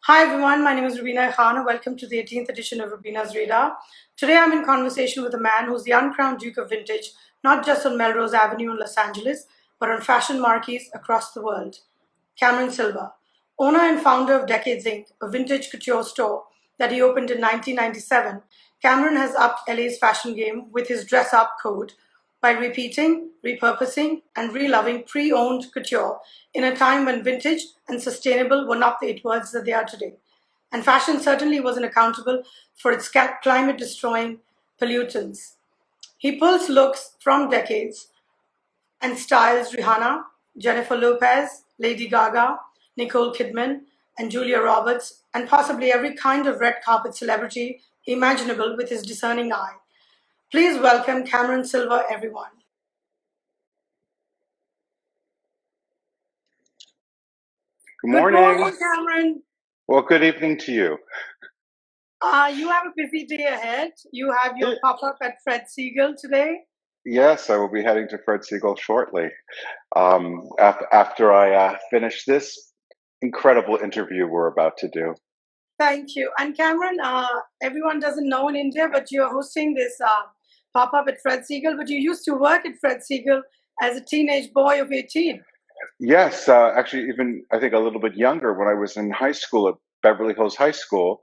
Hi everyone, my name is Rubina A Khan. Welcome to the 18th edition of Rubina's Radar. Today I'm in conversation with a man who's the uncrowned Duke of Vintage, not just on Melrose Avenue in Los Angeles, but on fashion marquees across the world. Cameron Silver, owner and founder of decadesinc, a vintage couture store that he opened in 1997, Cameron has upped LA's fashion game with his dress up code by repeating, repurposing, and reloving pre-owned couture in a time when vintage and sustainable were not the it words that they are today. And fashion certainly wasn't accountable for its climate-destroying pollutants. He pulls looks from decades and styles Rihanna, Jennifer Lopez, Lady Gaga, Nicole Kidman, and Julia Roberts, and possibly every kind of red carpet celebrity imaginable with his discerning eye. Please welcome Cameron Silver, everyone. Good Good morning. morning, Cameron. Well, good evening to you. You have a busy day ahead. You have your pop-up at Fred Segal today. Yes, I will be heading to Fred Segal shortly. After I finish this incredible interview we're about to do. Thank you. And Cameron, everyone doesn't know in India, but you're hosting this pop-up at Fred Segal, but you used to work at Fred Segal as a teenage boy of 18. Yes, actually, even I think a little bit younger when I was in high school at Beverly Hills High School.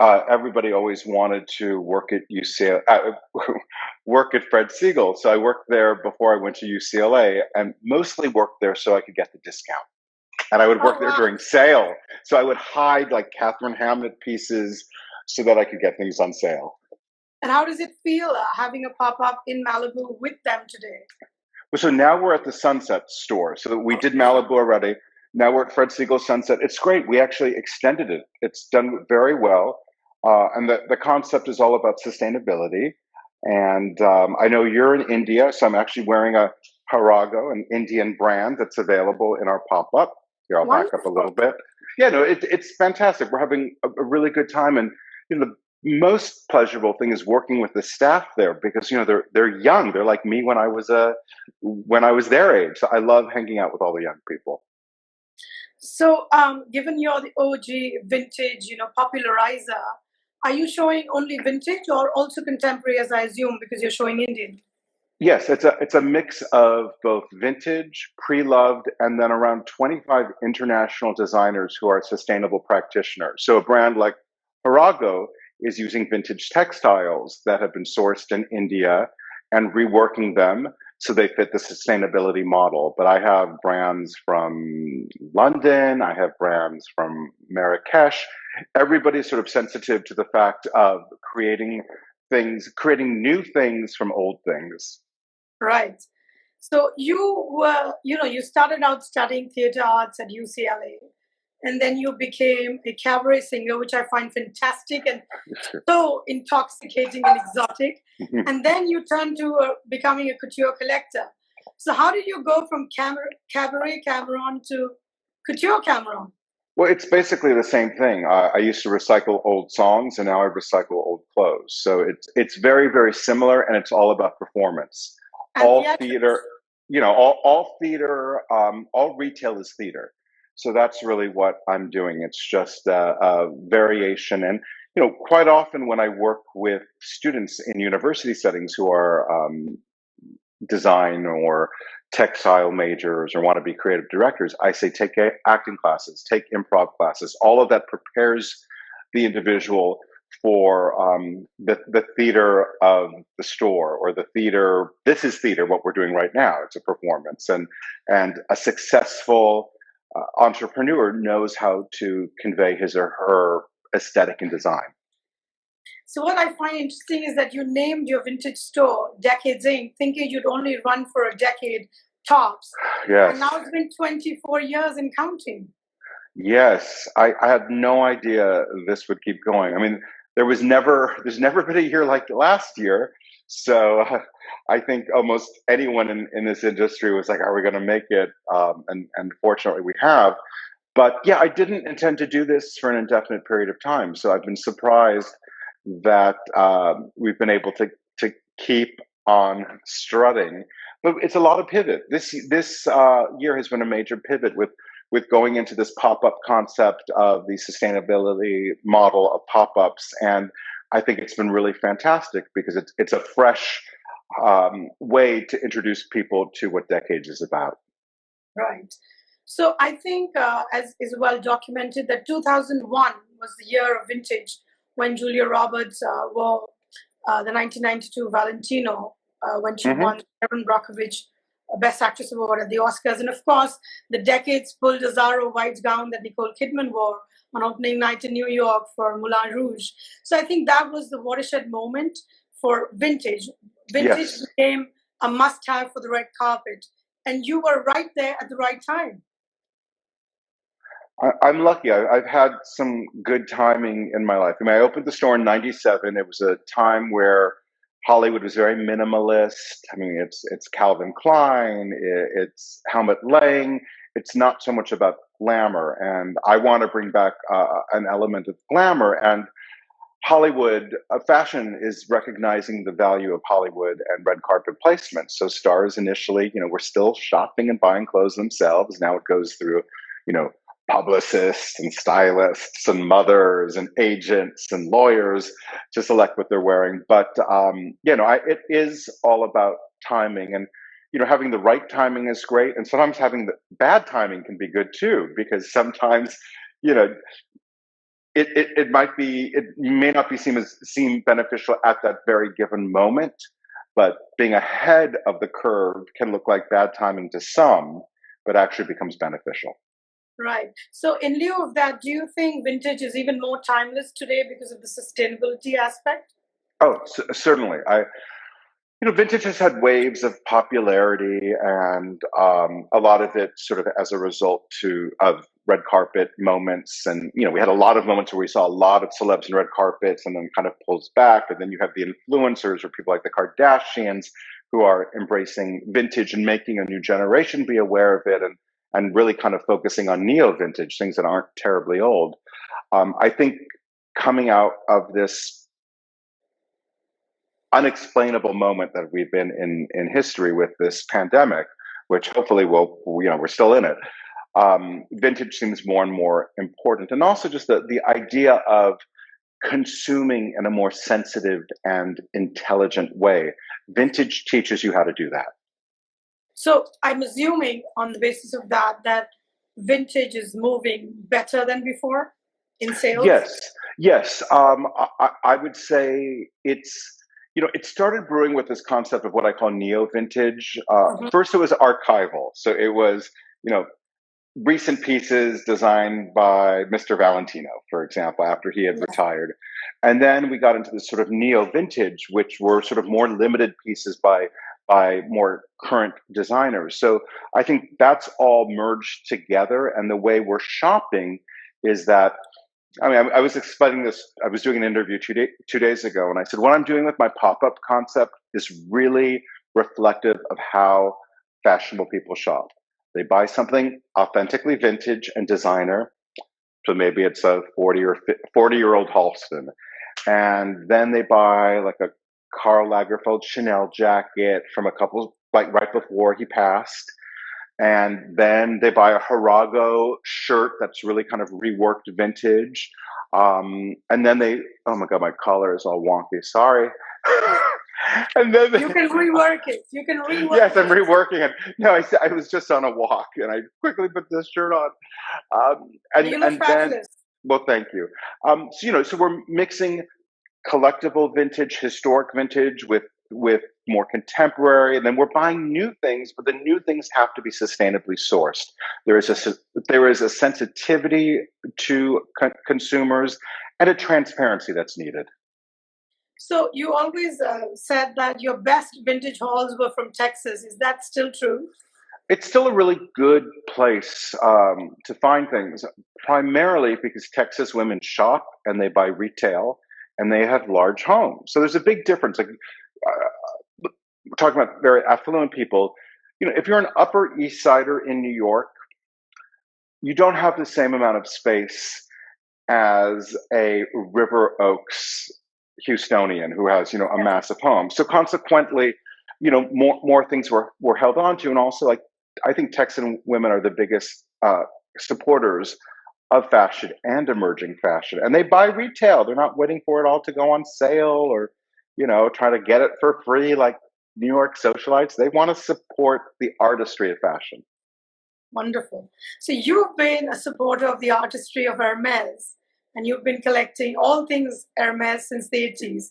Everybody always wanted to work at work at Fred Segal. So I worked there before I went to UCLA, and mostly worked there so I could get the discount. And I would work there during sale. So I would hide like Catherine Hamnett pieces so that I could get things on sale. And how does it feel having a pop-up in Malibu with them today? So now we're at the Sunset store. So we did Malibu already. Now we're at Fred Segal Sunset. It's great. We actually extended it. It's done very well. And the concept is all about sustainability. And I know you're in India, so I'm actually wearing a Harago, an Indian brand that's available in our pop-up. Here, I'll back up a little bit. Yeah, no, it's fantastic. We're having a really good time. And the most pleasurable thing is working with the staff there because they're young. They're like me when I was their age. So I love hanging out with all the young people. So, given you're the OG vintage, popularizer, are you showing only vintage or also contemporary, as I assume, because you're showing Indian? Yes, it's a mix of both vintage, pre-loved, and then around 25 international designers who are sustainable practitioners. So a brand like Harago is using vintage textiles that have been sourced in India and reworking them so they fit the sustainability model. But I have brands from London, I have brands from Marrakesh. Everybody's sort of sensitive to the fact of creating new things from old things. Right. So you were, you started out studying theater arts at UCLA, and then you became a cabaret singer, which I find fantastic and so intoxicating and exotic. And then you turned to becoming a couture collector. So how did you go from cabaret Cameron to couture Cameron? Well, it's basically the same thing. I used to recycle old songs, and now I recycle old clothes. So it's very, very similar, and it's all about performance. And All theatrics. theater, all theater, all retail is theater. So that's really what I'm doing. It's just a variation, and quite often when I work with students in university settings who are design or textile majors or want to be creative directors, I say take acting classes, take improv classes. All of that prepares the individual for the theater of the store or the theater. This is theater, what we're doing right now. It's a performance. And a successful entrepreneur knows how to convey his or her aesthetic and design. So what I find interesting is that you named your vintage store decadesinc, thinking you'd only run for a decade tops. Yes. And now it's been 24 years and counting. Yes, I had no idea this would keep going. I mean, there's never been a year like last year. So I think almost anyone in this industry was like, are we going to make it? And fortunately we have. But yeah, I didn't intend to do this for an indefinite period of time. So I've been surprised that we've been able to keep on strutting. But it's a lot of pivot. This year has been a major pivot with with going into this pop-up concept of the sustainability model of pop-ups. And I think it's been really fantastic because it's a fresh way to introduce people to what Decades is about. Right. So I think, as is well documented, that 2001 was the year of vintage when Julia Roberts wore the 1992 Valentino when she won the Erin Brockovich Best Actress Award at the Oscars. And of course, the Decades pulled a Zara white gown that Nicole Kidman wore on opening night in New York for Moulin Rouge. So I think that was the watershed moment for vintage. Vintage became a must-have for the red carpet. And you were right there at the right time. I'm lucky. I've had some good timing in my life. I mean, I opened the store in '97. It was a time where Hollywood was very minimalist. I mean, it's Calvin Klein, it's Helmut Lang. It's not so much about glamour, and I want to bring back an element of glamour. And Hollywood fashion is recognizing the value of Hollywood and red carpet placement. So stars initially, were still shopping and buying clothes themselves. Now it goes through, publicists and stylists and mothers and agents and lawyers to select what they're wearing. But it is all about timing, and having the right timing is great, and sometimes having the bad timing can be good too, because sometimes it may not be seem beneficial at that very given moment, but being ahead of the curve can look like bad timing to some, but actually becomes beneficial. Right. So in lieu of that, do you think vintage is even more timeless today because of the sustainability aspect? Oh, certainly. Vintage has had waves of popularity, and a lot of it sort of as a result of red carpet moments. And, we had a lot of moments where we saw a lot of celebs in red carpets and then kind of pulls back. And then you have the influencers or people like the Kardashians who are embracing vintage and making a new generation be aware of it, and really kind of focusing on neo-vintage, things that aren't terribly old. I think coming out of this unexplainable moment that we've been in history with this pandemic, which hopefully we're still in it. Vintage seems more and more important, and also just the idea of consuming in a more sensitive and intelligent way. Vintage teaches you how to do that. So I'm assuming on the basis of that vintage is moving better than before in sales? Yes. I would say it started brewing with this concept of what I call neo-vintage. First, it was archival. So it was, recent pieces designed by Mr. Valentino, for example, after he had retired. And then we got into this sort of neo-vintage, which were sort of more limited pieces by more current designers. So I think that's all merged together. And the way we're shopping is that, I was explaining this. I was doing an interview 2 days ago, and I said, what I'm doing with my pop-up concept is really reflective of how fashionable people shop. They buy something authentically vintage and designer. So maybe it's a 40-year-old Halston. And then they buy like a Karl Lagerfeld Chanel jacket from a couple, like right before he passed. And then they buy a Harago shirt that's really kind of reworked vintage. And then oh my God, my collar is all wonky. Sorry. And then you can rework it. Yes, I'm reworking it. No, I was just on a walk and I quickly put this shirt on. You look fabulous. Well, thank you. So we're mixing collectible vintage, historic vintage with more contemporary, and then we're buying new things, but the new things have to be sustainably sourced. There is a sensitivity to consumers and a transparency that's needed. So you always said that your best vintage hauls were from Texas. Is that still true? It's still a really good place to find things, primarily because Texas women shop and they buy retail and they have large homes. So there's a big difference. Like we're talking about very affluent people. If you're an Upper East Sider in New York, you don't have the same amount of space as a River Oaks Houstonian who has, a massive home. So consequently, more things were held on to. And also, like, I think Texan women are the biggest supporters of fashion and emerging fashion, and they buy retail. They're not waiting for it all to go on sale or, try to get it for free like New York socialites. They want to support the artistry of fashion. Wonderful. So you've been a supporter of the artistry of Hermes, and you've been collecting all things Hermes since the 80s.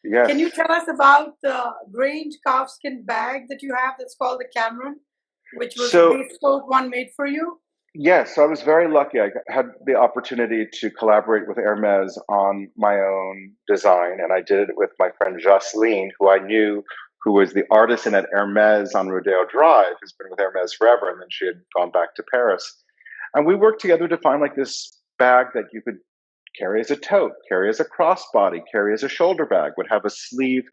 Yes. Can you tell us about the grained calfskin bag that you have that's called the Cameron, which was a bespoke one made for you? Yes, so I was very lucky. I had the opportunity to collaborate with Hermes on my own design, and I did it with my friend Jocelyn, who I knew, who was the artisan at Hermes on Rodeo Drive, who's been with Hermes forever, and then she had gone back to Paris. And we worked together to find like this bag that you could carry as a tote, carry as a crossbody, carry as a shoulder bag, would have a sleeve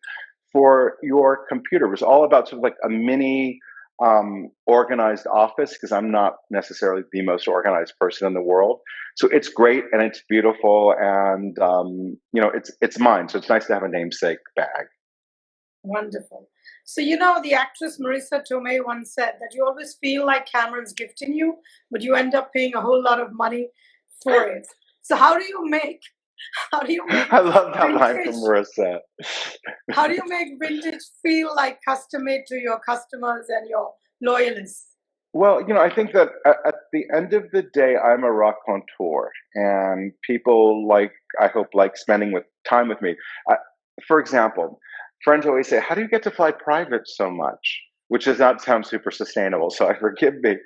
for your computer. It was all about sort of like a mini organized office, because I'm not necessarily the most organized person in the world. So it's great and it's beautiful, and it's mine. So it's nice to have a namesake bag. Wonderful. So the actress Marissa Tomei once said that you always feel like Cameron's gifting you, but you end up paying a whole lot of money for it. So how do you make I love that line from Marissa. How do you make vintage feel like custom made to your customers and your loyalists? Well, I think that at the end of the day, I'm a raconteur, and people I hope, like spending time with me. For example, friends always say, "How do you get to fly private so much?" Which does not sound super sustainable, so forgive me.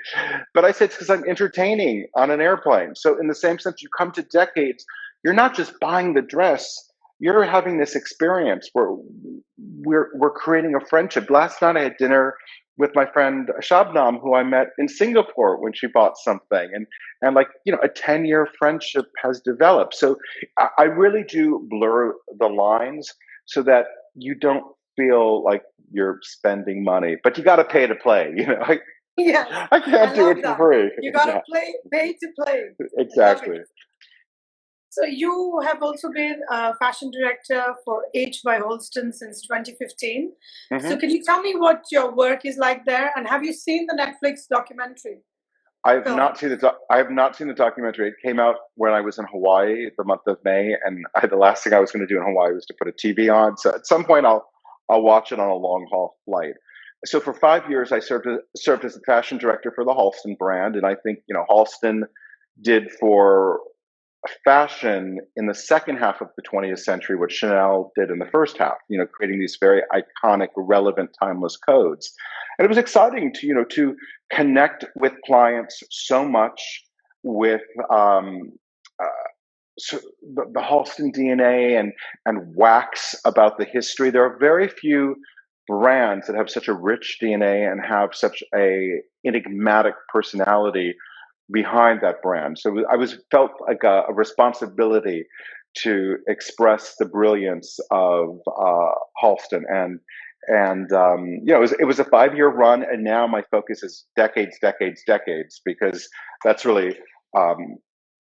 But I say it's because I'm entertaining on an airplane. So in the same sense, you come to Decades, you're not just buying the dress, you're having this experience where we're creating a friendship. Last night I had dinner with my friend Shabnam, who I met in Singapore when she bought something, and a 10-year friendship has developed. So I really do blur the lines so that you don't feel like you're spending money, but you got to pay to play. Yeah, I can't do it for free. You got to pay to play. Exactly. So you have also been a fashion director for H by Halston since 2015. Mm-hmm. So can you tell me what your work is like there, and have you seen the Netflix documentary? I have not seen the documentary. It came out when I was in Hawaii the month of May, and the last thing I was going to do in Hawaii was to put a TV on. So at some point, I'll watch it on a long haul flight. So for 5 years, I served as the fashion director for the Halston brand, and I think Halston did for fashion in the second half of the 20th century what Chanel did in the first half. Creating these very iconic, relevant, timeless codes. And it was exciting to connect with clients so much with so the Halston DNA and wax about the history. There are very few brands that have such a rich DNA and have such a enigmatic personality behind that brand. So I felt like a responsibility to express the brilliance of Halston, and it was a 5-year run, and now my focus is decades, because that's really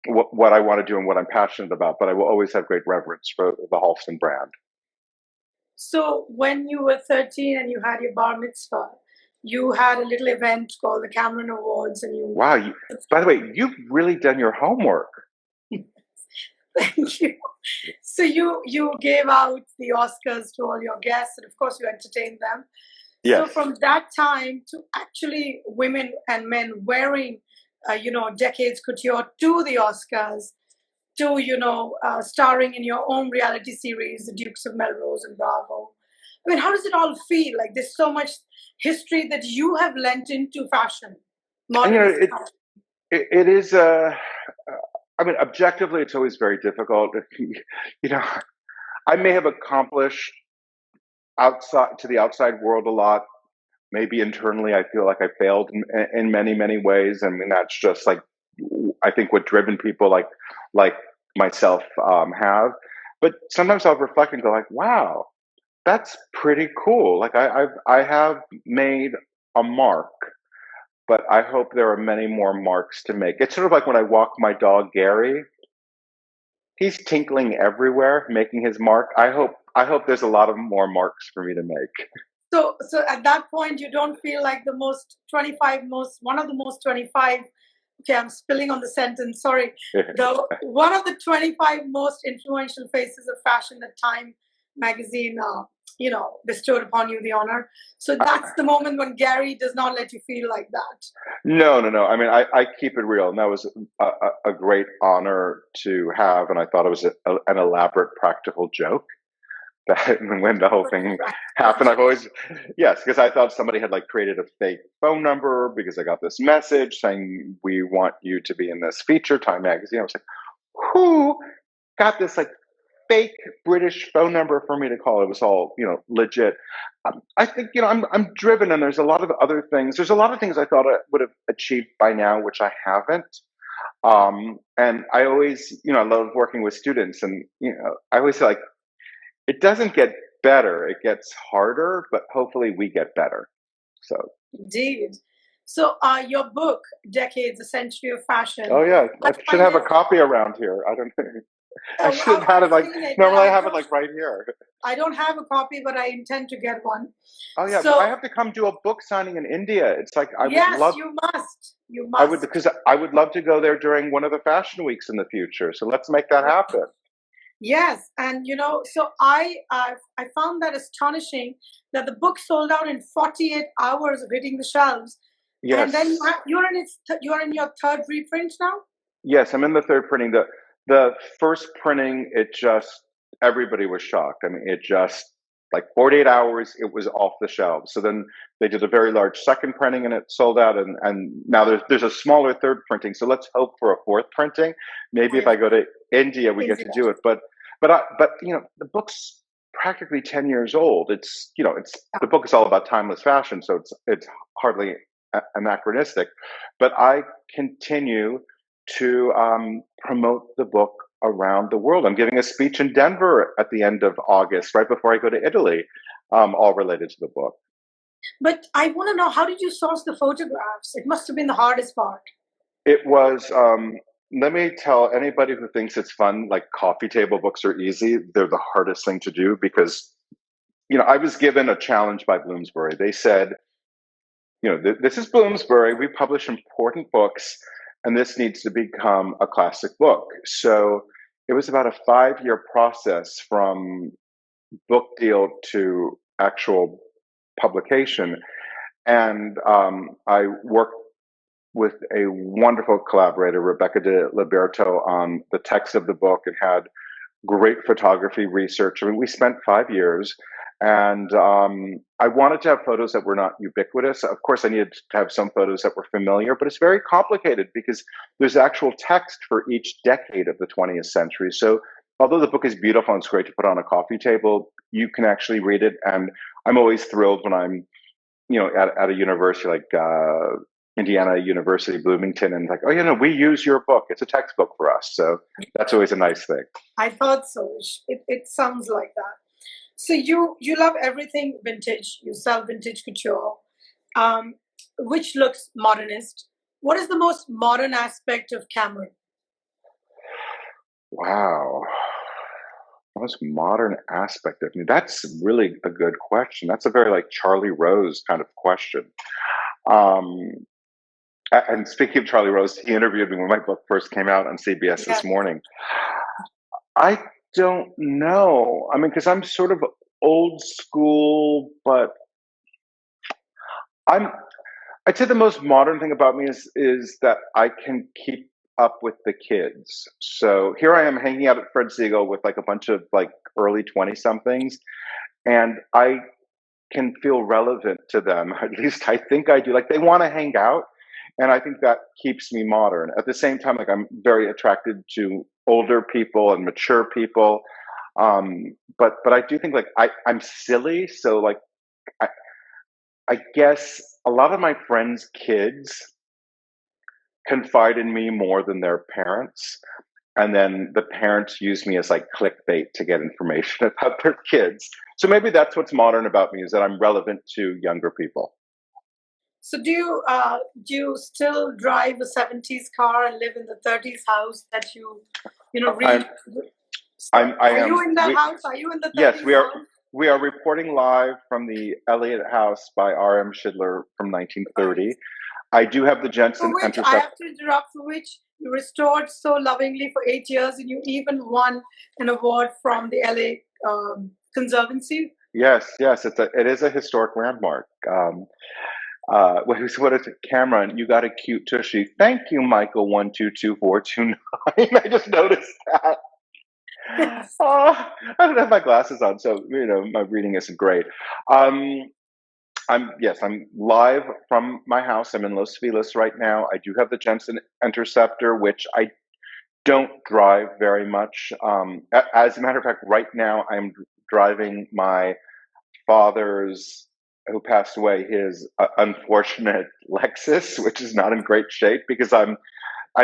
what I want to do and what I'm passionate about. But I will always have great reverence for the Halston brand. So when you were 13 and you had your bar mitzvah, you had a little event called the Cameron Awards, and you. Wow! By the way, you've really done your homework. Thank you. So you gave out the Oscars to all your guests, and of course you entertained them. Yes. So from that time to actually women and men wearing, Decades Couture to the Oscars, to starring in your own reality series, The Dukes of Melrose and Bravo. I mean, how does it all feel? Like there's so much history that you have lent into fashion. It is. I mean, objectively, it's always very difficult. I may have accomplished to the outside world a lot. Maybe internally, I feel like I failed in many, many ways. I mean, that's just I think what driven people like myself have. But sometimes I'll reflect and go wow, that's pretty cool. I have made a mark, but I hope there are many more marks to make. It's sort of like when I walk my dog Gary. He's tinkling everywhere, making his mark. I hope there's a lot of more marks for me to make. So at that point, you don't feel like one of the most 25 Okay, I'm spilling on the sentence. Sorry. One of the 25 most influential faces of fashion that Time magazine, bestowed upon you the honor. So that's the moment when Gary does not let you feel like that. No. I mean, I keep it real, and that was a great honor to have, and I thought it was an elaborate practical joke. That when the whole thing happened, I've always, yes, because I thought somebody had like created a fake phone number because I got this message saying we want you to be in this feature, Time magazine. I was like, who got this like fake British phone number for me to call? It was all legit. I think I'm driven, and there's a lot of other things. There's a lot of things I thought I would have achieved by now, which I haven't. And I always, I love working with students, and I always say like, it doesn't get better, it gets harder, but hopefully we get better. So indeed. So your book, Decades, A Century of Fashion. Oh yeah, I should have a copy around here. I don't know. I should have it like, normally I have it like right here. I don't have a copy, but I intend to get one. Oh yeah, so, I have to come do a book signing in India. It's like, I would love. You must. You must. I would, because I would love to go there during one of the fashion weeks in the future. So let's make that happen. Yes, and so I found that astonishing that the book sold out in 48 hours of hitting the shelves. Yes. And then you're in your third reprint now? Yes, I'm in the third printing. The first printing, everybody was shocked. I mean, it just like 48 hours, it was off the shelves. So then they did a very large second printing and it sold out. And now there's a smaller third printing. So let's hope for a fourth printing. Maybe if I go to India, we get to do it. But the book's practically 10 years old. The book is all about timeless fashion, so it's hardly anachronistic. But I continue to promote the book around the world. I'm giving a speech in Denver at the end of August, right before I go to Italy, all related to the book. But I want to know, how did you source the photographs? It must have been the hardest part. It was, let me tell anybody who thinks it's fun, like coffee table books are easy, they're the hardest thing to do because, I was given a challenge by Bloomsbury. They said, this is Bloomsbury, we publish important books, and this needs to become a classic book. So it was about a 5-year process from book deal to actual publication. And I worked with a wonderful collaborator, Rebecca de Liberto, on the text of the book and had great photography research. I mean, we spent 5 years. And I wanted to have photos that were not ubiquitous. Of course, I needed to have some photos that were familiar, but it's very complicated because there's actual text for each decade of the 20th century. So although the book is beautiful and it's great to put on a coffee table, you can actually read it. And I'm always thrilled when I'm, at a university like Indiana University, Bloomington, and like, oh, we use your book. It's a textbook for us. So that's always a nice thing. I thought so. It sounds like that. So you love everything vintage. You sell vintage couture, which looks modernist. What is the most modern aspect of Cameron? Wow. Most modern aspect of me. That's really a good question. That's a very like Charlie Rose kind of question. And speaking of Charlie Rose, he interviewed me when my book first came out on CBS this morning. I don't know. I mean, because I'm sort of old school, but I'd say the most modern thing about me is that I can keep up with the kids. So here I am hanging out at Fred Segal with like a bunch of like early 20-somethings, and I can feel relevant to them. At least I think I do. Like they want to hang out, and I think that keeps me modern. At the same time, like I'm very attracted to older people and mature people. But I do think like I'm silly. So like I guess a lot of my friends' kids confide in me more than their parents. And then the parents use me as like clickbait to get information about their kids. So maybe that's what's modern about me, is that I'm relevant to younger people. So do you still drive a 70s car and live in the 30s house that you read? Are you in the house? Are you in the 30s Yes, we are. house? We are reporting live from the Elliott House by R.M. Schindler from 1930. I do have the For Jensen which I Countryside. have to interrupt, for which you restored so lovingly for 8 years, and you even won an award from the LA Conservancy. Yes, yes, it is a historic landmark. What is it? Cameron, you got a cute tushy. Thank you, Michael 122429. I just noticed that. Yes. Oh, I don't have my glasses on, so my reading isn't great. Um, I'm live from my house. I'm in Los Feliz right now. I do have the Jensen Interceptor, which I don't drive very much. As a matter of fact, right now I'm driving my father's, who passed away, his unfortunate Lexus, which is not in great shape because I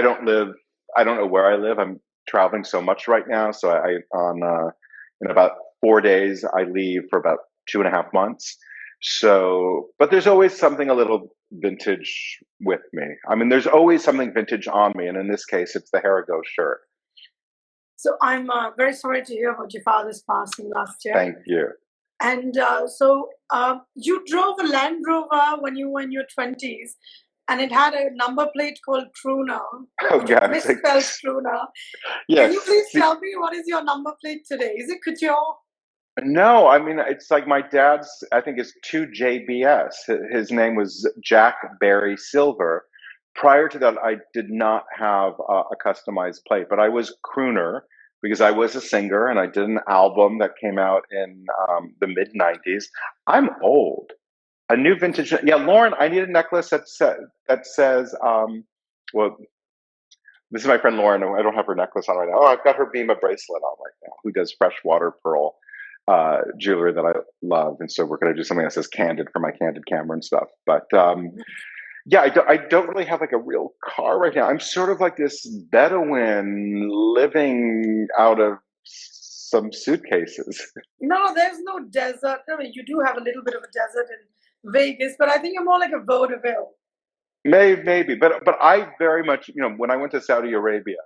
don't live, I don't know where I live. I'm traveling so much right now. So in about 4 days, I leave for about 2.5 months. So, but there's always something a little vintage with me. I mean, there's always something vintage on me. And in this case, it's the Herigo shirt. So I'm very sorry to hear about your father's passing last year. Thank you. And you drove a Land Rover when you were in your 20s, and it had a number plate called Crooner, Oh, yeah. misspelled Crooner. Yes. Can you please tell me what is your number plate today? Is it Couture? No, I mean, it's like my dad's, I think is 2JBS. His name was Jack Barry Silver. Prior to that, I did not have a customized plate, but I was crooner because I was a singer and I did an album that came out in the mid 90s. I'm old. A new vintage. Yeah, Lauren, I need a necklace that says, well, this is my friend Lauren. I don't have her necklace on right now. Oh, I've got her Bima bracelet on right now, who does freshwater pearl jewelry that I love. And so we're going to do something that says candid for my candid camera and stuff. But yeah, I don't really have like a real car right now. I'm sort of like this Bedouin living out of some suitcases. No, there's no desert. I mean, you do have a little bit of a desert in Vegas, but I think you're more like a vaudeville. Maybe, but I very much, when I went to Saudi Arabia,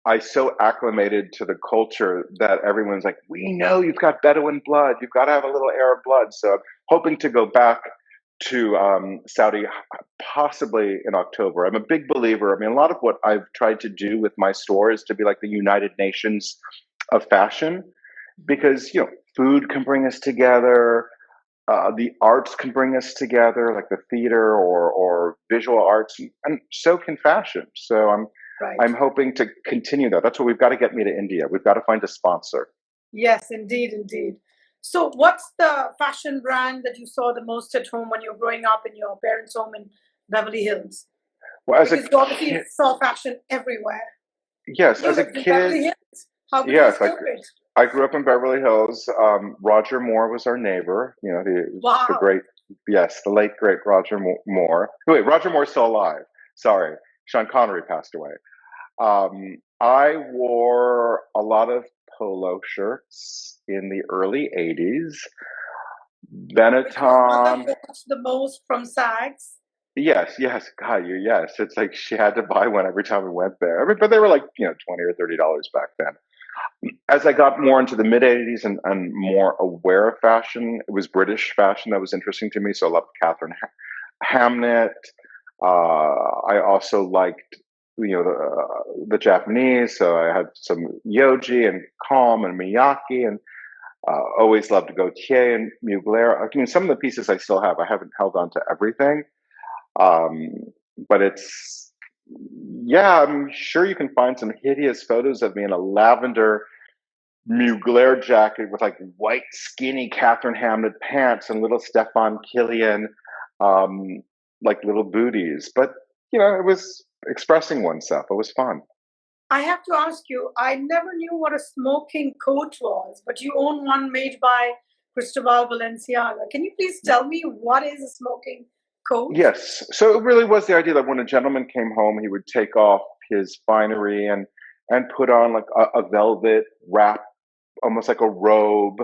I so acclimated to the culture that everyone's like, we know you've got Bedouin blood. You've got to have a little Arab blood. So I'm hoping to go back to Saudi possibly in October. I'm a big believer. I mean, a lot of what I've tried to do with my store is to be like the United Nations of fashion because, food can bring us together. The arts can bring us together, like the theater or visual arts, and so can fashion. So I'm hoping to continue that. That's what we've got to get me to India. We've got to find a sponsor. Yes, indeed, indeed. So what's the fashion brand that you saw the most at home when you were growing up in your parents' home in Beverly Hills? Well, because you obviously saw fashion everywhere. Yes, as a kid. How could you escape it? I grew up in Beverly Hills. Roger Moore was our neighbor. The great, yes, the late great Roger Moore. Wait, Roger Moore's still alive. Sorry, Sean Connery passed away. I wore a lot of polo shirts in the early 80s. Benetton. The most from Saks. Yes, God, yes. It's like she had to buy one every time we went there. I mean, but they were like, $20 or $30 back then. As I got more into the mid 80s and more aware of fashion, it was British fashion that was interesting to me. So I loved Catherine Hamnett. I also liked, the Japanese. So I had some Yoji and Calm and Miyake, and always loved Gautier and Mugler. I mean, some of the pieces I still have. I haven't held on to everything. But I'm sure you can find some hideous photos of me in a lavender Mugler jacket with like white skinny Catherine Hamnett pants and little Stefan Killian, like little booties. But, it was expressing oneself. It was fun. I have to ask you, I never knew what a smoking coat was, but you own one made by Cristobal Balenciaga. Can you please tell me what is a smoking coat? Yes. So it really was the idea that when a gentleman came home, he would take off his finery and put on like a velvet wrap, almost like a robe,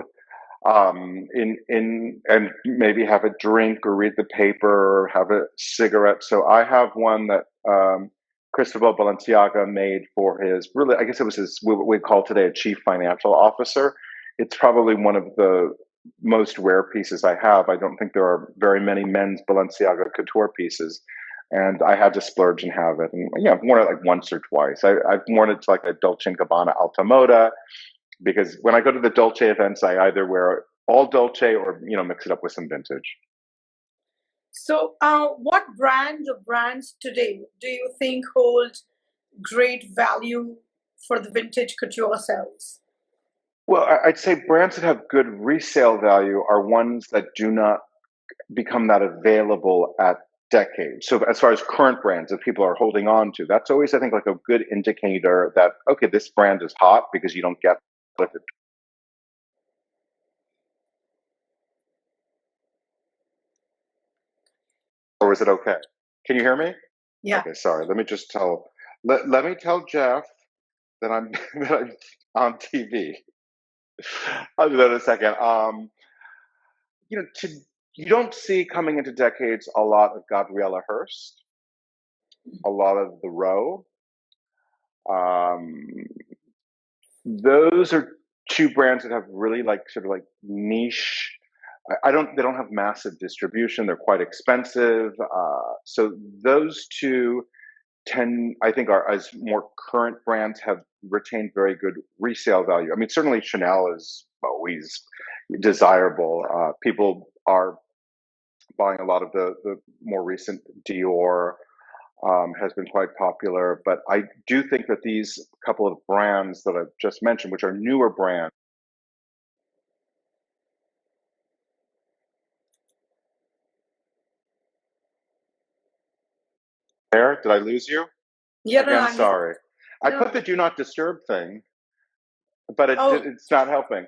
and maybe have a drink or read the paper or have a cigarette. So I have one that Cristobal Balenciaga made for his, really, I guess it was his, what we call today a chief financial officer. It's probably one of the most rare pieces I have. I don't think there are very many men's Balenciaga couture pieces. and I had to splurge and have it. And yeah, I've worn it like once or twice. I've worn it to like a Dolce & Gabbana Alta Moda, because when I go to the Dolce events, I either wear all Dolce or, mix it up with some vintage. So, what brand or brands today do you think hold great value for the vintage couture sales? Well, I'd say brands that have good resale value are ones that do not become that available at decades. So as far as current brands that people are holding on to, that's always, I think, like a good indicator that, okay, this brand is hot because you don't get it. Or is it okay? Can you hear me? Yeah. Okay, sorry. Let me tell Jeff that I'm that I'm on TV. I'll do that in a second. You know, to you don't see coming into decades a lot of Gabriella Hearst, a lot of the Row. Um, those are two brands that have really like sort of like niche. I don't. They don't have massive distribution. They're quite expensive. So those two I think, are as more current brands have retained very good resale value. I mean, certainly Chanel is always desirable. People are buying a lot of the more recent Dior. Has been quite popular, but I do think that these couple of brands that I've just mentioned, which are newer brands. There, did I lose you? Yeah, no, Again, I'm just, sorry. I no. put the do not disturb thing, but Oh, it's not helping.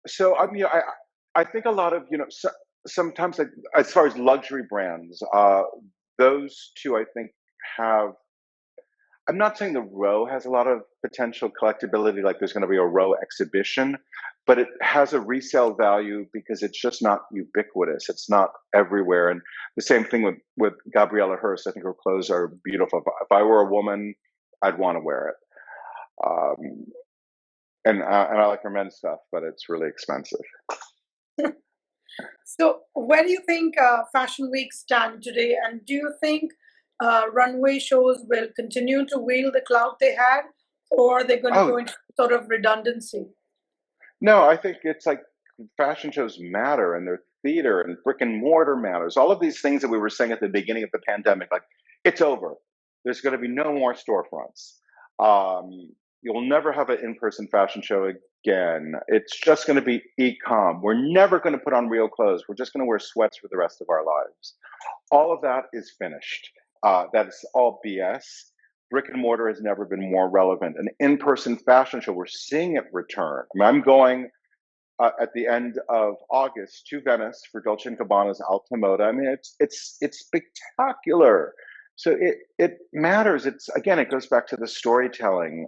So I mean, I think a lot of sometimes, like, as far as luxury brands, those two I think have. I'm not saying the Row has a lot of potential collectability, like there's going to be a Row exhibition, but it has a resale value because it's just not ubiquitous. It's not everywhere. And the same thing with Gabriella Hearst. I think her clothes are beautiful. If I were a woman, I'd want to wear it. Um, and I like her men's stuff, but it's really expensive. so where do you think Fashion Week stand today? And do you think runway shows will continue to wield the clout they had, or are they going to Oh, go into sort of redundancy? no, I think it's like fashion shows matter, and their theater and brick and mortar matters. All of these things that we were saying at the beginning of the pandemic, like, it's over. There's going to be no more storefronts. You'll never have an in-person fashion show again. It's just going to be e-com. We're never going to put on real clothes. We're just going to wear sweats for the rest of our lives. All of that is finished. That's all BS. Brick and mortar has never been more relevant. An in-person fashion show, we're seeing it return. I mean, I'm going at the end of August to Venice for Dolce & Gabbana's Alta Moda. I mean, it's spectacular. So it matters. It's, again, it goes back to the storytelling.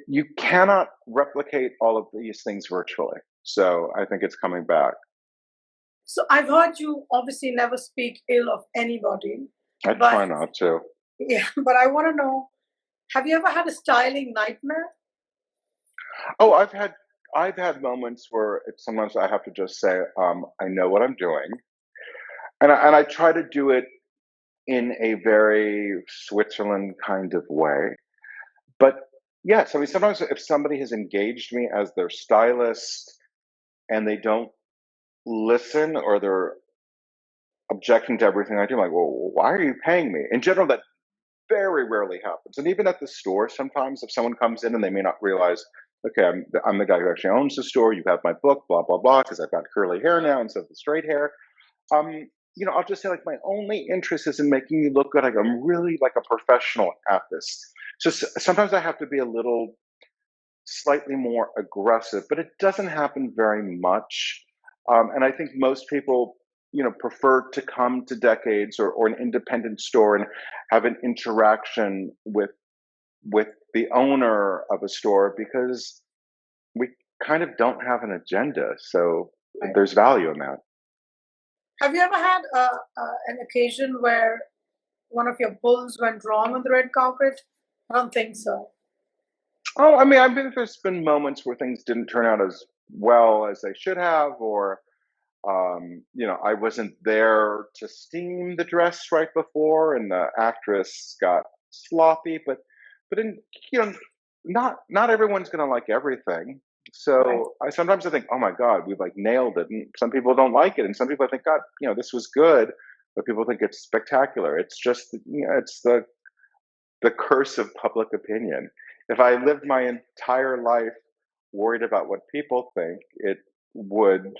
You cannot replicate all of these things virtually. So I think it's coming back. So I've heard you obviously never speak ill of anybody, I but try not to. yeah, but I want to know, have you ever had a styling nightmare? Oh, I've had moments where sometimes I have to just say, I know what I'm doing, and I try to do it in a very Switzerland kind of way. But yes, I mean, sometimes if somebody has engaged me as their stylist and they don't listen, or they're objecting to everything I do, I'm like, well, why are you paying me? In general, that very rarely happens. And even at the store, sometimes if someone comes in and they may not realize, okay, I'm the guy who actually owns the store. You have my book, blah blah blah, because I've got curly hair now instead of the straight hair. Um, I'll just say, like, my only interest is in making you look good. Like, I'm really like a professional at this. So sometimes I have to be a little slightly more aggressive, but it doesn't happen very much. And I think most people, prefer to come to Decades or an independent store and have an interaction with the owner of a store, because we kind of don't have an agenda. So Right. there's value in that. Have you ever had an occasion where one of your pulls went wrong on the red carpet? I don't think so. Oh, I mean, there's been moments where things didn't turn out as well as they should have, or I wasn't there to steam the dress right before, and the actress got sloppy. But in you know, not everyone's going to like everything. Right. So sometimes I think, oh my God, we've like nailed it, and some people don't like it, and some people I think, God, this was good, but people think it's spectacular. It's just, it's the curse of public opinion. If I lived my entire life worried about what people think, it would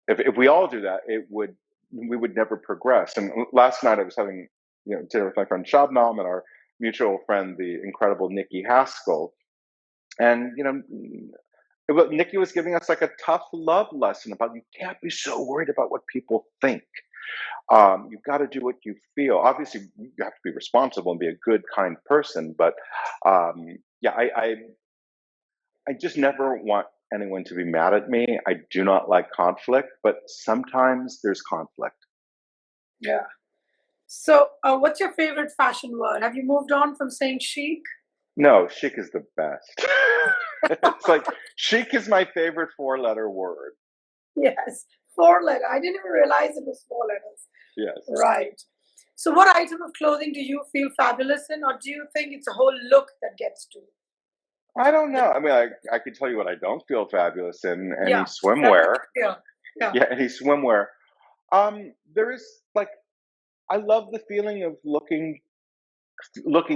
if we all do that, we would never progress. And last night I was having dinner with my friend Shabnam and our mutual friend, the incredible Nikki Haskell, and Nikki was giving us like a tough love lesson about you can't be so worried about what people think. You've got to do what you feel. Obviously, you have to be responsible and be a good, kind person. But yeah, I just never want anyone to be mad at me. I do not like conflict, but sometimes there's conflict. Yeah. So, what's your favorite fashion word? Have you moved on from saying chic? No, chic is the best. It's like chic is my favorite four-letter word. Yes, 4 letter. I didn't even realize it was 4 letters. Yes. Right. So, what item of clothing do you feel fabulous in, or do you think it's a whole look that gets to you? I don't know. I mean, I can tell you what I don't feel fabulous in: any Yeah, that would swimwear. be clear. Yeah. Yeah, any swimwear. There is like I love the feeling of looking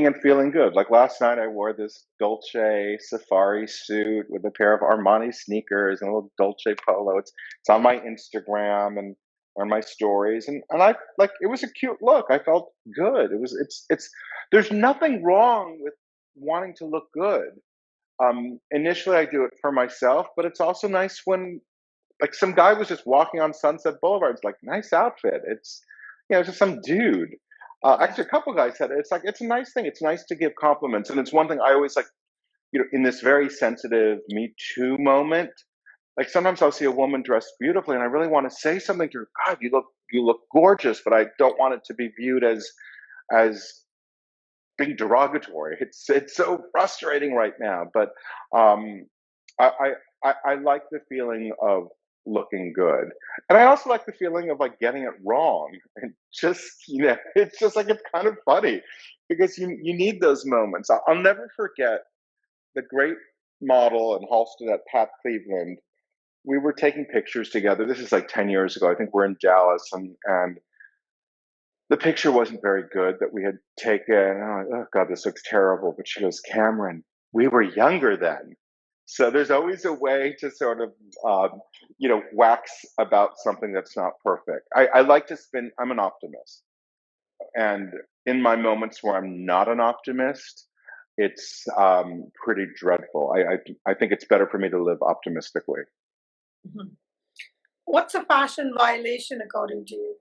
and feeling good. Like last night, I wore this Dolce safari suit with a pair of Armani sneakers and a little Dolce polo. It's on my Instagram and on my stories, and I like it was a cute look. I felt good. It's there's nothing wrong with wanting to look good. Initially, I do it for myself, but it's also nice when like some guy was just walking on Sunset Boulevard. It's like nice outfit. It's just some dude. Yeah. Actually, a couple guys said it. It's like it's a nice thing. It's nice to give compliments, and it's one thing I always like. In this very sensitive Me Too moment, like sometimes I'll see a woman dressed beautifully, and I really want to say something to her. God, you look gorgeous, but I don't want it to be viewed as being derogatory. It's so frustrating right now, but um, I like the feeling of looking good, and I also like the feeling of like getting it wrong, and just it's just like it's kind of funny because you need those moments. I'll never forget the great model and Halston at Pat Cleveland. We were taking pictures together. This is like 10 years ago. I think we're in Dallas, and the picture wasn't very good that we had taken. I'm like, oh God, this looks terrible. But she goes, Cameron, we were younger then. So there's always a way to sort of, wax about something that's not perfect. I like to spin. I'm an optimist, and in my moments where I'm not an optimist, it's pretty dreadful. I think it's better for me to live optimistically. Mhm. What's a fashion violation according to you?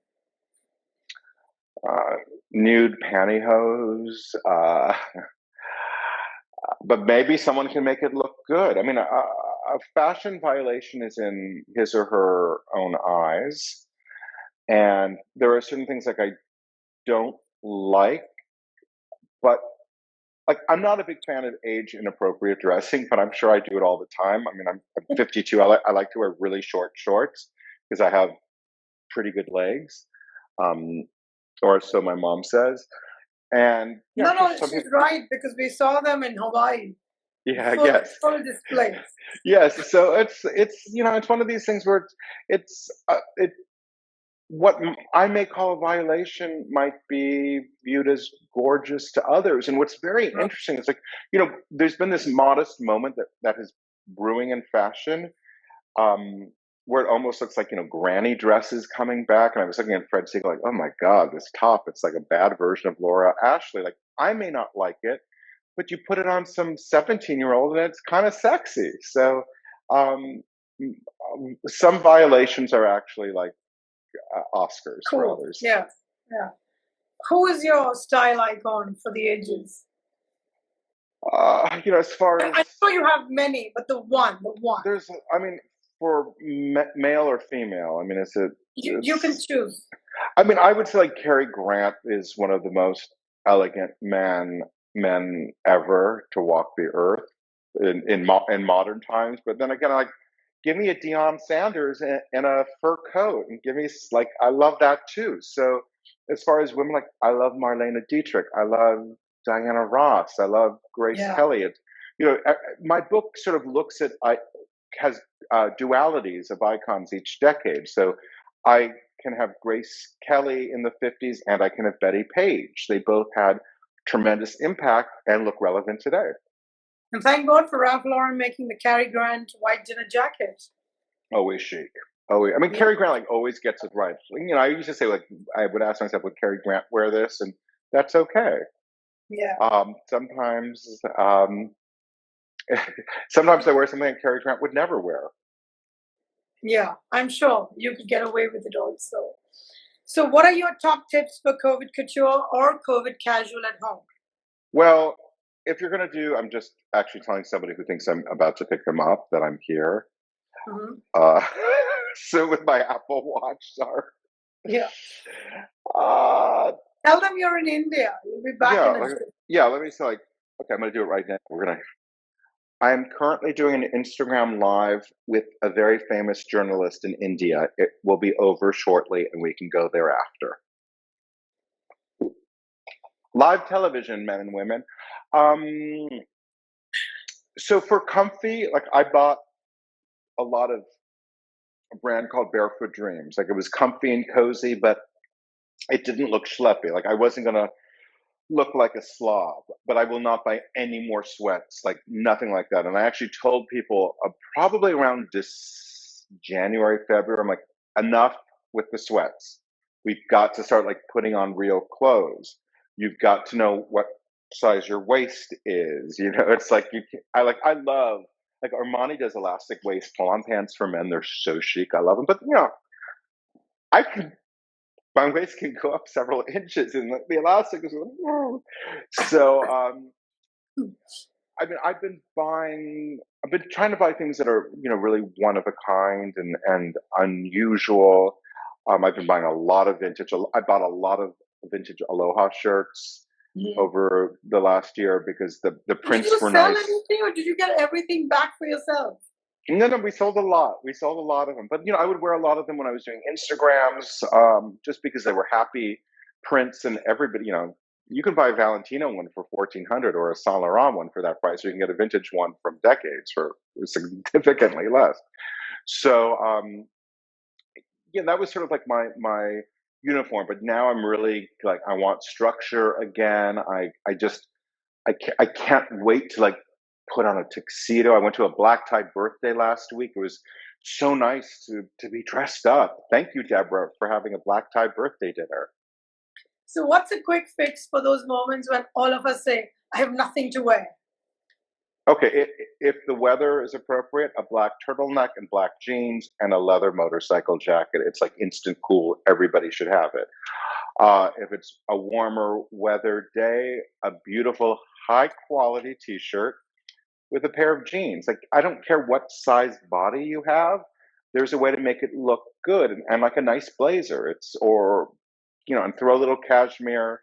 Uh, Nude pantyhose. But maybe someone can make it look good. I mean, a fashion violation is in his or her own eyes, and there are certain things like I don't like, but like I'm not a big fan of age inappropriate dressing, but I'm sure I do it all the time. I mean, I'm 52. I like to wear really short shorts because I have pretty good legs, um, or so my mom says. And No, I'm sure no, some she's people. right because we saw them in Hawaii, Yeah, I full guess. full displays. Yes, so it's one of these things where it what I may call a violation might be viewed as gorgeous to others. And what's very Right. interesting is like there's been this modest moment that is brewing in fashion, um, where it almost looks like granny dresses coming back. And I was looking at Fred Siegel like, oh my God, this top, it's like a bad version of Laura Ashley. Like I may not like it, but you put it on some 17-year-old and it's kind of sexy. So um, some violations are actually like Oscars for Cool. others. Yeah. Yeah. Who is your style icon for the ages? As far I as know you have many, but the one. I mean, for male or female, I mean, You can choose. I mean, I would say like Cary Grant is one of the most elegant men ever to walk the earth in modern times. But then again, like give me a Deion Sanders and a fur coat, and give me like I love that too. So as far as women, like I love Marlena Dietrich, I love Diana Ross, I love Grace Yeah. Kelly. My book sort of looks at has dualities of icons each decade. So I can have Grace Kelly in the 50s and I can have Betty Page. They both had tremendous impact and look relevant today. And thank God for Ralph Lauren making the Cary Grant white dinner jacket. Always chic. Always. I mean, Cary Grant like always gets it right. I used to say like I would ask myself, would Cary Grant wear this? And that's okay. Yeah. Sometimes, sometimes I wear something that Cary Grant would never wear. Yeah, I'm sure you could get away with it also. So, what are your top tips for COVID couture or COVID casual at home? Well, if you're going to do, I'm just actually telling somebody who thinks I'm about to pick them up that I'm here. Mm-hmm. So with my Apple Watch, sorry. Yeah. Uh, Tell them you're in India. You'll be back in a let me say like, okay, I'm going to do it right now. I am currently doing an Instagram live with a very famous journalist in India. It will be over shortly and we can go thereafter. Live television, men and women. So for comfy, like I bought a lot of a brand called Barefoot Dreams. Like it was comfy and cozy, but it didn't look schleppy. Like I wasn't going to look like a slob, but I will not buy any more sweats, like nothing like that. And I actually told people probably around this January, February, I'm like, enough with the sweats. We've got to start like putting on real clothes. You've got to know what size your waist is. It's like I love like Armani does elastic waist pull-on pants for men. They're so chic. I love them. But I can my waist can go up several inches and the elastic is so I mean I've been trying to buy things that are really one of a kind and unusual. I've been buying a lot of vintage. I bought a lot of vintage Aloha shirts over the last year because the prints were nice. Did you sell anything or did you get everything back for yourself? No, we sold a lot. We sold a lot of them. But, I would wear a lot of them when I was doing Instagrams, just because they were happy prints and everybody, you can buy a Valentino one for 1,400 or a Saint Laurent one for that price, or you can get a vintage one from decades for significantly less. So, that was sort of like my uniform. But now I'm really like, I want structure again. I can't wait to like put on a tuxedo. I went to a black tie birthday last week. It was so nice to be dressed up. Thank you, Deborah, for having a black tie birthday dinner. So what's a quick fix for those moments when all of us say, I have nothing to wear? Okay, if the weather is appropriate, a black turtleneck and black jeans and a leather motorcycle jacket. It's like instant cool. Everybody should have it. If it's a warmer weather day, a beautiful high quality t-shirt with a pair of jeans. Like, I don't care what size body you have, there's a way to make it look good and like a nice blazer. And throw a little cashmere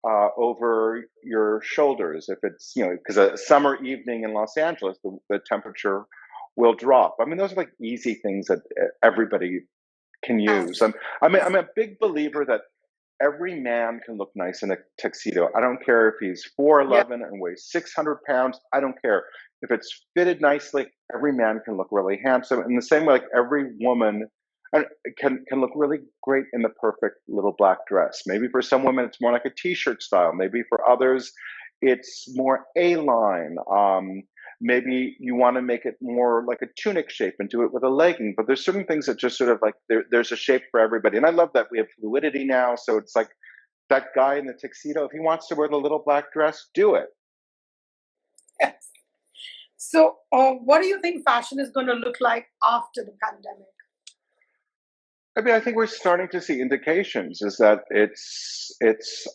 over your shoulders. If it's, because a summer evening in Los Angeles, the temperature will drop. I mean, those are like easy things that everybody can use. I'm a big believer that every man can look nice in a tuxedo. I don't care if he's 4'11" and weighs 600 pounds. I don't care. If it's fitted nicely, every man can look really handsome. In the same way, like every woman can look really great in the perfect little black dress. Maybe for some women, it's more like a t-shirt style. Maybe for others, it's more A-line. Maybe you want to make it more like a tunic shape and do it with a legging. But there's certain things that just sort of like there's a shape for everybody. And I love that we have fluidity now. So it's like that guy in the tuxedo, if he wants to wear the little black dress, do it. Yes. So what do you think fashion is going to look like after the pandemic? I mean, I think we're starting to see indications is that it's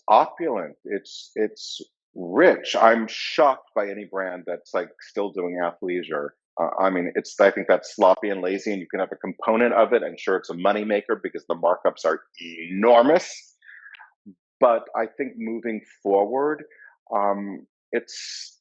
opulent. It's rich. I'm shocked by any brand that's like still doing athleisure. I think that's sloppy and lazy, and you can have a component of it, and sure, it's a moneymaker because the markups are enormous. But I think moving forward, it's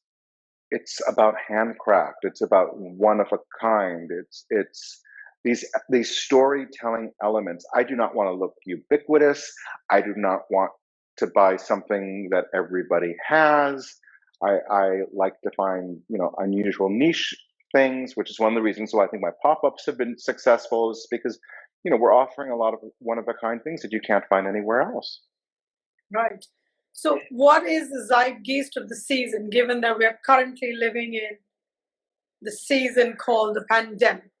it's about handcraft. It's about one of a kind. It's these storytelling elements. I do not want to look ubiquitous. I do not want to buy something that everybody has. I like to find, unusual niche things, which is one of the reasons why I think my pop-ups have been successful, is because, we're offering a lot of one-of-a-kind things that you can't find anywhere else. Right. So what is the zeitgeist of the season, given that we are currently living in the season called the pandemic?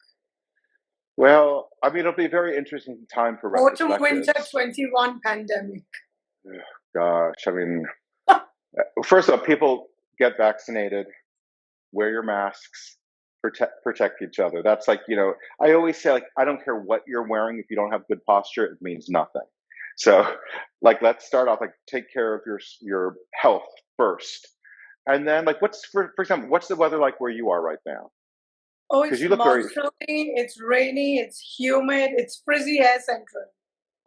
Well, I mean, it'll be a very interesting time for retrospectives. Autumn-winter 21 pandemic. Gosh, I mean, first of all, people get vaccinated, wear your masks, protect each other. That's like, I always say, like, I don't care what you're wearing. If you don't have good posture, it means nothing. So, like, let's start off, like, take care of your health first. And then, like, for example, what's the weather like where you are right now? Oh, it's monsoony, it's rainy, it's humid, it's frizzy hair central.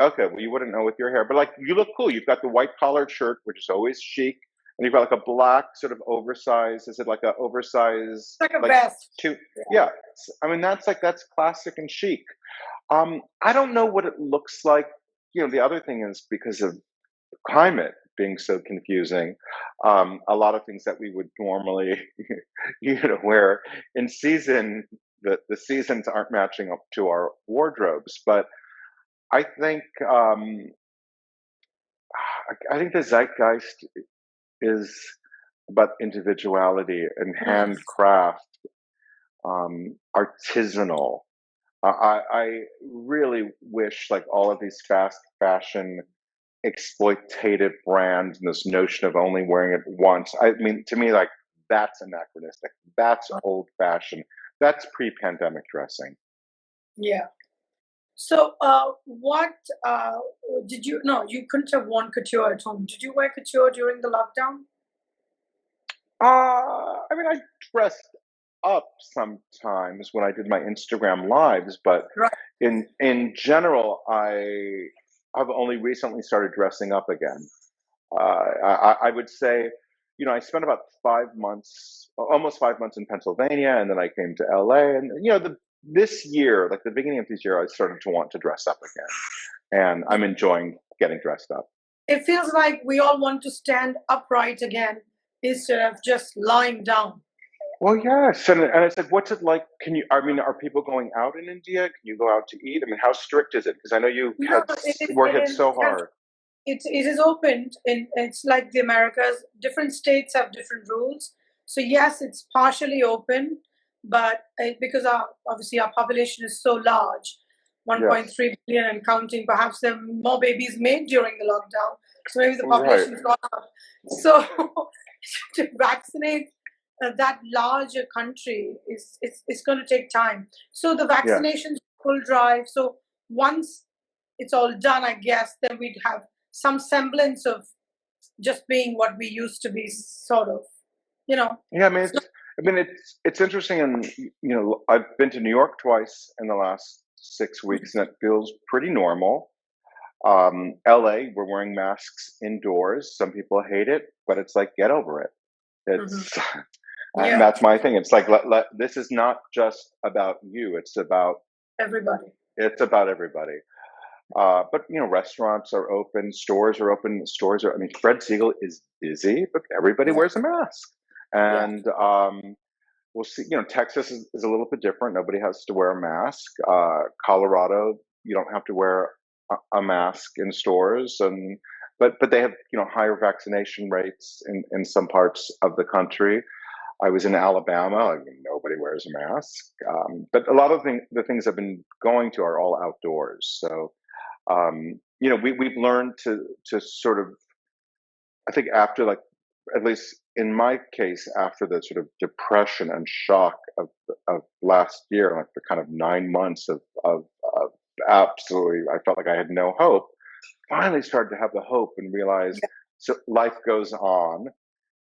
Okay, well, you wouldn't know with your hair, but, like, you look cool. You've got the white collared shirt, which is always chic, and you've got, like, a black sort of oversized. Is it like a oversized? Like a vest. Yeah. I mean, that's classic and chic. I don't know what it looks like. The other thing is, because of climate being so confusing, a lot of things that we would normally, wear in season, the seasons aren't matching up to our wardrobes. But I think the zeitgeist is about individuality and handcraft, artisanal. I really wish, like, all of these fast fashion exploitative brands and this notion of only wearing it once. I mean, to me, like, that's anachronistic. That's old fashioned. That's pre-pandemic dressing. Yeah. So, what did you? No, you couldn't have worn couture at home. Did you wear couture during the lockdown? I mean, I dressed up sometimes when I did my Instagram lives, but in general, I've only recently started dressing up again. I would say, I spent about 5 months, almost 5 months in Pennsylvania, and then I came to LA, and this year, like the beginning of this year, I started to want to dress up again, and I'm enjoying getting dressed up. It feels like we all want to stand upright again instead of just lying down. Well, yes, and it's like, what's it like? Are people going out in India? Can you go out to eat? I mean, how strict is it? Because I know you were hit so hard. It is opened, it's like the Americas. Different states have different rules. So yes, it's partially open, but because obviously our population is so large, 1.3 billion and counting, perhaps there are more babies made during the lockdown. So maybe the population's gone up. So to vaccinate that larger country it's going to take time. So the vaccinations full drive. So once it's all done, I guess, then we'd have some semblance of just being what we used to be, sort of, Yeah, I mean, it's interesting, and I've been to New York twice in the last 6 weeks, and it feels pretty normal. LA, we're wearing masks indoors. Some people hate it, but it's like, get over it. It's and that's my thing. It's like, this is not just about you. It's about everybody. It's about everybody. But restaurants are open, stores are open. I mean, Fred Siegel is busy, but everybody wears a mask. And we'll see. Texas is a little bit different. Nobody has to wear a mask. Colorado, you don't have to wear a mask in stores, but they have higher vaccination rates in some parts of the country. I was in Alabama. Nobody wears a mask, but a lot of the things I've been going to are all outdoors. So we've learned to sort of, I think, after, like, at least in my case, after the sort of depression and shock of last year, like the kind of 9 months of absolutely, I felt like I had no hope. Finally started to have the hope and realize, so life goes on,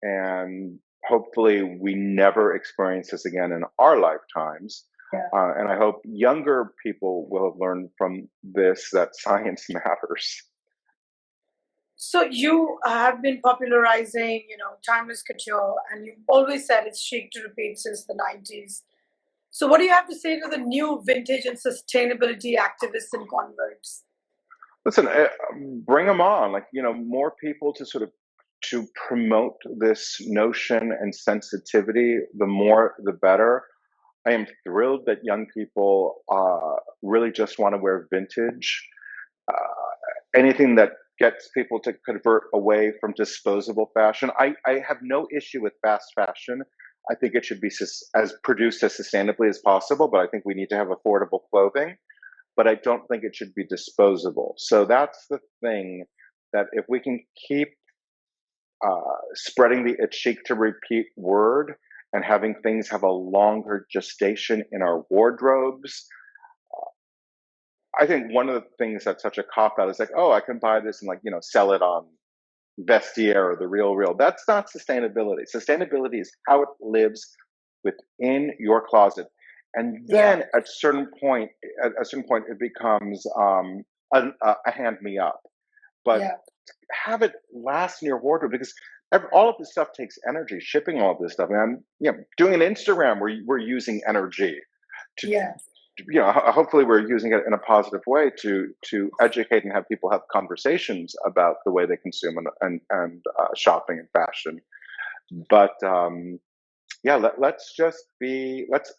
and hopefully we never experience this again in our lifetimes. And I hope younger people will have learned from this that science matters. So you have been popularizing, timeless couture, and you've always said it's chic to repeat since the 90s. So what do you have to say to the new vintage and sustainability activists and converts? Listen, bring them on. Like, more people to sort of to promote this notion and sensitivity. The more, the better. I am thrilled that young people really just want to wear vintage. Anything that gets people to convert away from disposable fashion. I have no issue with fast fashion. I think it should be as produced as sustainably as possible, but I think we need to have affordable clothing. But I don't think it should be disposable. So that's the thing, that if we can keep spreading the it's chic to repeat word and having things have a longer gestation in our wardrobes. I think one of the things that's such a cop out is like, oh, I can buy this and sell it on Vestiaire or the Real. That's not sustainability. Sustainability is how it lives within your closet. And then at a certain point, it becomes a hand me up. But have it last in your wardrobe, because all of this stuff takes energy. Shipping all of this stuff, and doing an Instagram where we're using energy to, hopefully we're using it in a positive way to educate and have people have conversations about the way they consume and shopping and fashion. But let's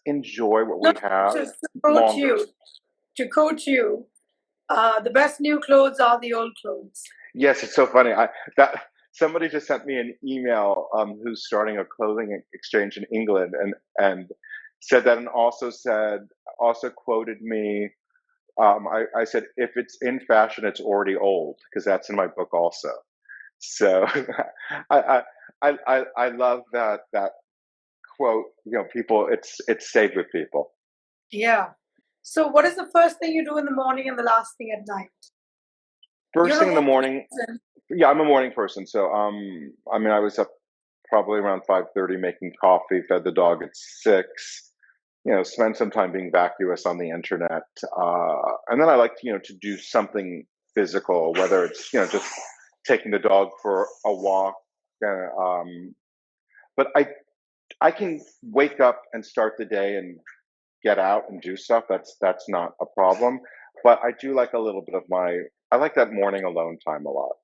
enjoy what we have. To quote you, the best new clothes are the old clothes. Yes, it's so funny. That somebody just sent me an email who's starting a clothing exchange in England and said that, and also quoted me. I said, if it's in fashion, it's already old, because that's in my book also. So I love that quote. People, it's saved with people. Yeah. So what is the first thing you do in the morning and the last thing at night? First thing in the morning. Yeah, I'm a morning person. So I was up probably around 5:30 making coffee, fed the dog at 6. Spend some time being vacuous on the internet, and then I like to do something physical, whether it's just taking the dog for a walk. But I can wake up and start the day and get out and do stuff. That's not a problem. But I do like a little bit of I like that morning alone time a lot.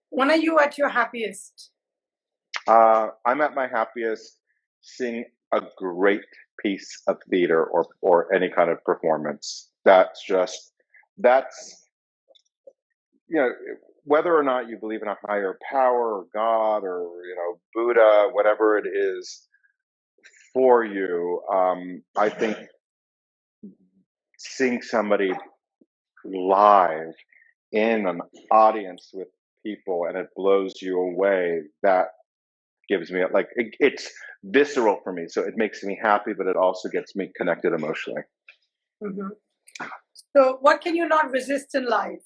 When are you at your happiest? I'm at my happiest seeing a great piece of theater or any kind of performance. That's whether or not you believe in a higher power or God or Buddha, whatever it is for you. I think seeing somebody live in an audience with people and it blows you away, that gives me it's visceral for me. So it makes me happy, but it also gets me connected emotionally. Mm-hmm. So what can you not resist in life?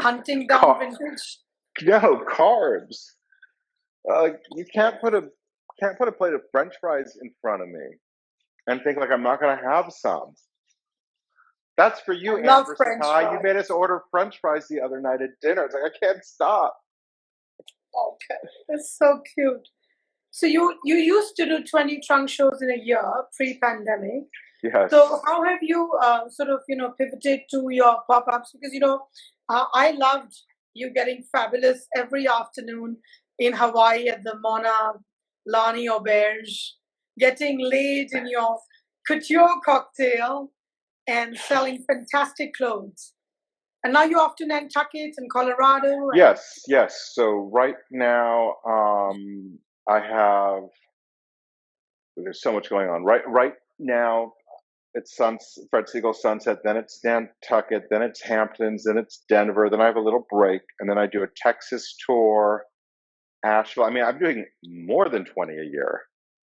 Hunting down vintage? No, carbs. You can't put a plate of French fries in front of me and think I'm not going to have some. That's for you, Amber Sakai. You made us order French fries the other night at dinner. It's I can't stop. Okay, that's so cute. So you used to do 20 trunk shows in a year pre-pandemic. Yes. So how have you pivoted to your pop-ups? Because I loved you getting fabulous every afternoon in Hawaii at the Mona Lani Auberge, getting laid in your couture cocktail and selling fantastic clothes. And now you're off to Nantucket in Colorado. Yes. So right now, there's so much going on. Right now, it's Fred Segal Sunset, then it's Nantucket, then it's Hamptons, then it's Denver, then I have a little break, and then I do a Texas tour, Asheville. I'm doing more than 20 a year.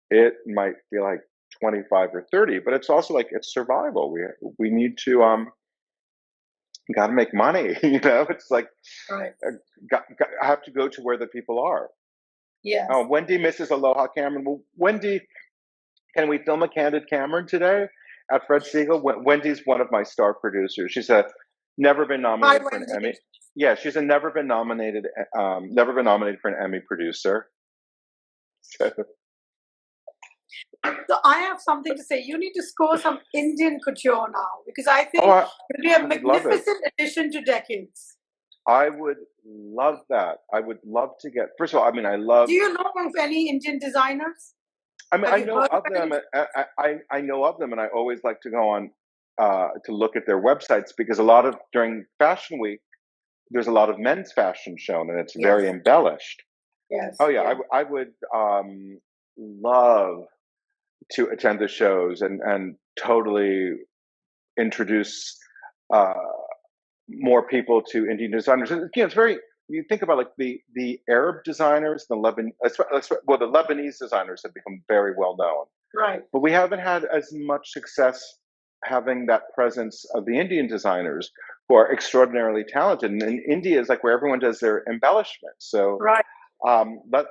It might be like 25 or 30, but it's also it's survival. We need to got to make money. It's right. I have to go to where the people are. Yes. Wendy misses Aloha Cameron. Well, Wendy, can we film a Candid Cameron today at Fred Segal? Wendy's one of my star producers. She's a Never been By nominated for an Emmy. Wednesday. Yeah, she's a never been nominated for an Emmy producer. So, So I have something to say. You need to score some Indian couture now, because I think oh, it'll be a I would love it. magnificent addition to Decades. I would love that. I would love to get. First of all, I mean, I love. Do you know of any Indian designers? I mean, Have I you know heard of any? them. I know of them, and I always like to go on to look at their websites, because a lot of during Fashion Week, there's a lot of men's fashion shown, and it's very Yes. embellished. Yes. Oh yeah, I would love to attend the shows and totally introduce more people to Indian designers. It's very. You think about like the Arab designers, the Lebanese designers have become very well known. Right. But we haven't had as much success having that presence of the Indian designers, who are extraordinarily talented. And India is like where everyone does their embellishments. So right.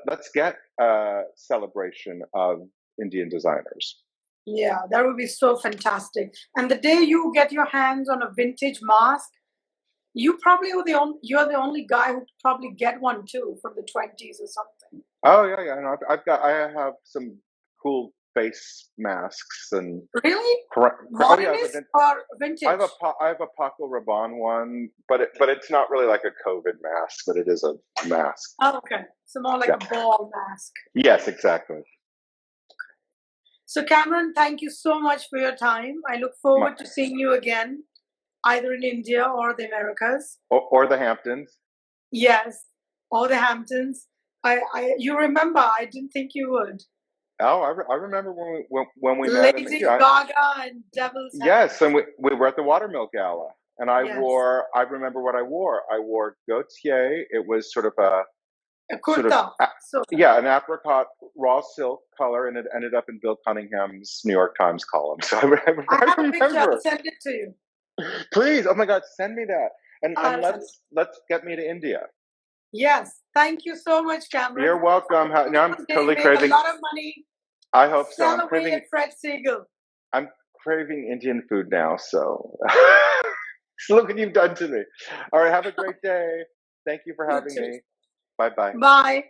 Let's get a celebration of Indian designers. Yeah, that would be so fantastic. And the day you get your hands on a vintage mask, you probably are you're the only guy who could probably get one too, from the 20s or something. Oh yeah. No, I have some cool face masks and. Really? Modernist or vintage? I have a Paco Rabanne one, but it's not really like a COVID mask, but it is a mask. Oh, okay. So more like a ball mask. Yes, exactly. So Cameron, thank you so much for your time. I look forward to seeing you again, either in India or the Americas. Or the Hamptons. Yes, or the Hamptons. You remember, I didn't think you would. Oh, I remember when we met. met. Lady Gaga and Devil's Yes, and we were at the Watermill Gala. And I remember what I wore. I wore Gautier. It was sort of a kurta. An apricot raw silk color, and it ended up in Bill Cunningham's New York Times column. So I remember. I have a picture. I'll send it to you. Please, oh my God, send me that, and let's get me to India. Yes, thank you so much, Cameron. You're welcome. Now I'm totally craving a lot of money. I hope so. I'm craving at Fred Siegel. I'm craving Indian food now. So look what you've done to me. All right, have a great day. Thank you for having me. Bye-bye. Bye.